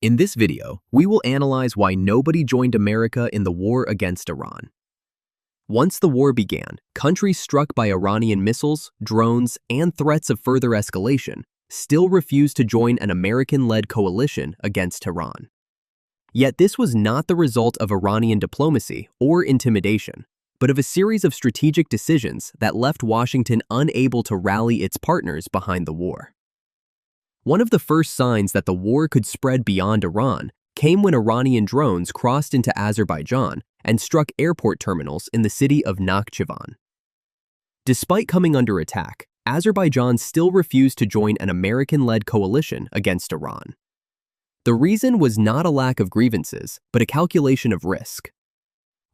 In this video, we will analyze why nobody joined America in the war against Iran. Once the war began, countries struck by Iranian missiles, drones, and threats of further escalation still refused to join an American-led coalition against Tehran. Yet this was not the result of Iranian diplomacy or intimidation, but of a series of strategic decisions that left Washington unable to rally its partners behind the war. One of the first signs that the war could spread beyond Iran came when Iranian drones crossed into Azerbaijan and struck airport terminals in the city of Nakhchivan. Despite coming under attack, Azerbaijan still refused to join an American-led coalition against Iran. The reason was not a lack of grievances, but a calculation of risk.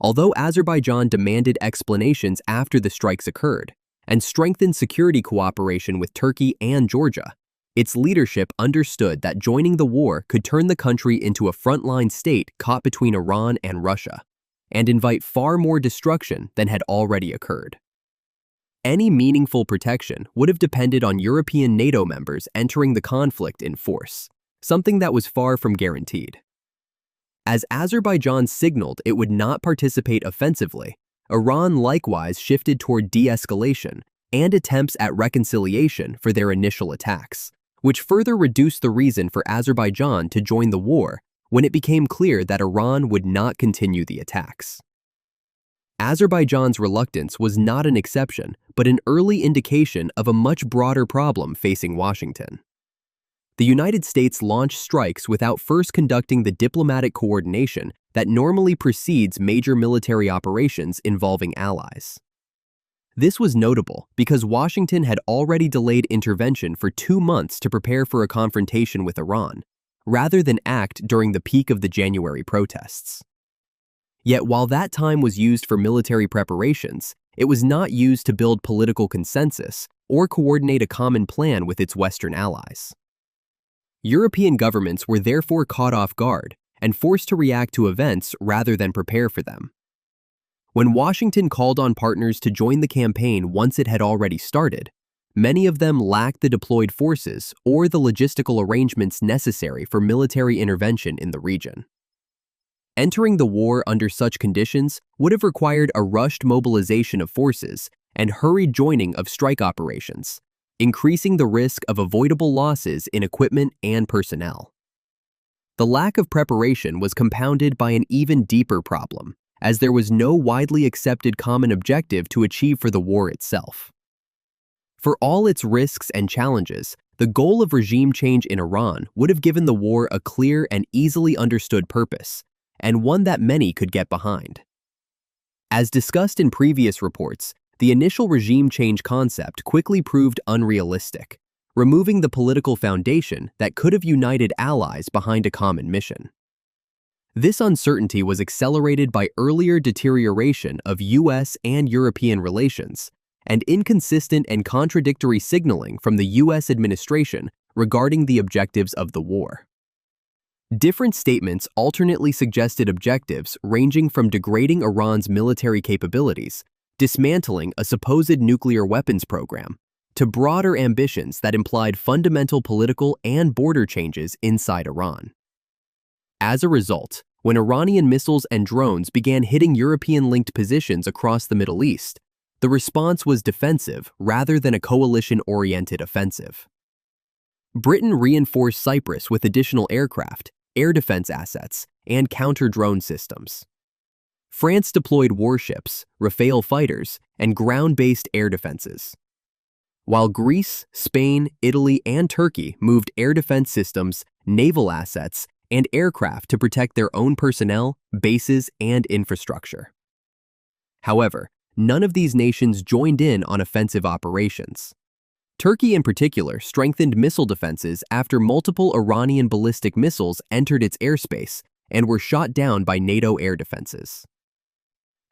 Although Azerbaijan demanded explanations after the strikes occurred and strengthened security cooperation with Turkey and Georgia, its leadership understood that joining the war could turn the country into a frontline state caught between Iran and Russia, and invite far more destruction than had already occurred. Any meaningful protection would have depended on European NATO members entering the conflict in force, something that was far from guaranteed. As Azerbaijan signaled it would not participate offensively, Iran likewise shifted toward de-escalation and attempts at reconciliation for their initial attacks, which further reduced the reason for Azerbaijan to join the war when it became clear that Iran would not continue the attacks. Azerbaijan's reluctance was not an exception, but an early indication of a much broader problem facing Washington. The United States launched strikes without first conducting the diplomatic coordination that normally precedes major military operations involving allies. This was notable because Washington had already delayed intervention for 2 months to prepare for a confrontation with Iran, rather than act during the peak of the January protests. Yet while that time was used for military preparations, it was not used to build political consensus or coordinate a common plan with its Western allies. European governments were therefore caught off guard and forced to react to events rather than prepare for them. When Washington called on partners to join the campaign once it had already started, many of them lacked the deployed forces or the logistical arrangements necessary for military intervention in the region. Entering the war under such conditions would have required a rushed mobilization of forces and hurried joining of strike operations, increasing the risk of avoidable losses in equipment and personnel. The lack of preparation was compounded by an even deeper problem, as there was no widely accepted common objective to achieve for the war itself. For all its risks and challenges, the goal of regime change in Iran would have given the war a clear and easily understood purpose, and one that many could get behind. As discussed in previous reports, the initial regime change concept quickly proved unrealistic, removing the political foundation that could have united allies behind a common mission. This uncertainty was accelerated by earlier deterioration of U.S. and European relations and inconsistent and contradictory signaling from the U.S. administration regarding the objectives of the war. Different statements alternately suggested objectives ranging from degrading Iran's military capabilities, dismantling a supposed nuclear weapons program, to broader ambitions that implied fundamental political and border changes inside Iran. As a result, when Iranian missiles and drones began hitting European-linked positions across the Middle East, the response was defensive rather than a coalition-oriented offensive. Britain reinforced Cyprus with additional aircraft, air defense assets, and counter-drone systems. France deployed warships, Rafale fighters, and ground-based air defenses. While Greece, Spain, Italy, and Turkey moved air defense systems, naval assets, and aircraft to protect their own personnel, bases, and infrastructure. However, none of these nations joined in on offensive operations. Turkey in particular strengthened missile defenses after multiple Iranian ballistic missiles entered its airspace and were shot down by NATO air defenses.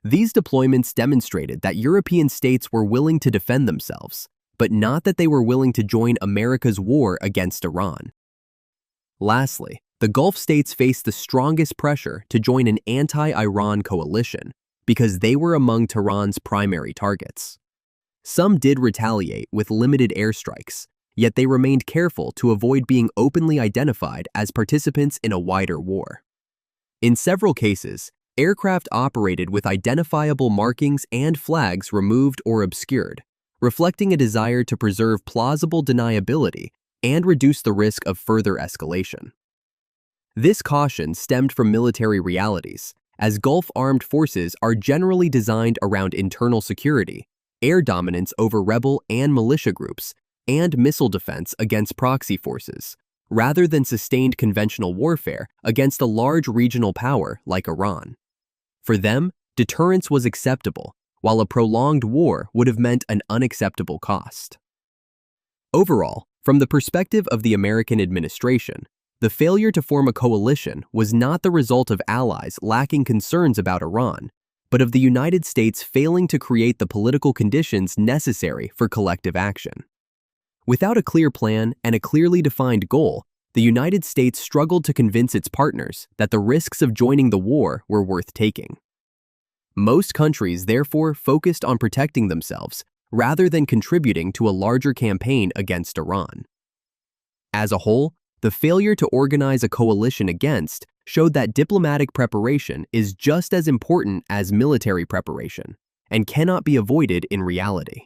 These deployments demonstrated that European states were willing to defend themselves, but not that they were willing to join America's war against Iran. Lastly, the Gulf states faced the strongest pressure to join an anti-Iran coalition because they were among Tehran's primary targets. Some did retaliate with limited airstrikes, yet they remained careful to avoid being openly identified as participants in a wider war. In several cases, aircraft operated with identifiable markings and flags removed or obscured, reflecting a desire to preserve plausible deniability and reduce the risk of further escalation. This caution stemmed from military realities, as Gulf armed forces are generally designed around internal security, air dominance over rebel and militia groups, and missile defense against proxy forces, rather than sustained conventional warfare against a large regional power like Iran. For them, deterrence was acceptable, while a prolonged war would have meant an unacceptable cost. Overall, from the perspective of the American administration, the failure to form a coalition was not the result of allies lacking concerns about Iran, but of the United States failing to create the political conditions necessary for collective action. Without a clear plan and a clearly defined goal, the United States struggled to convince its partners that the risks of joining the war were worth taking. Most countries therefore focused on protecting themselves rather than contributing to a larger campaign against Iran. As a whole, the failure to organize a coalition against showed that diplomatic preparation is just as important as military preparation and cannot be avoided in reality.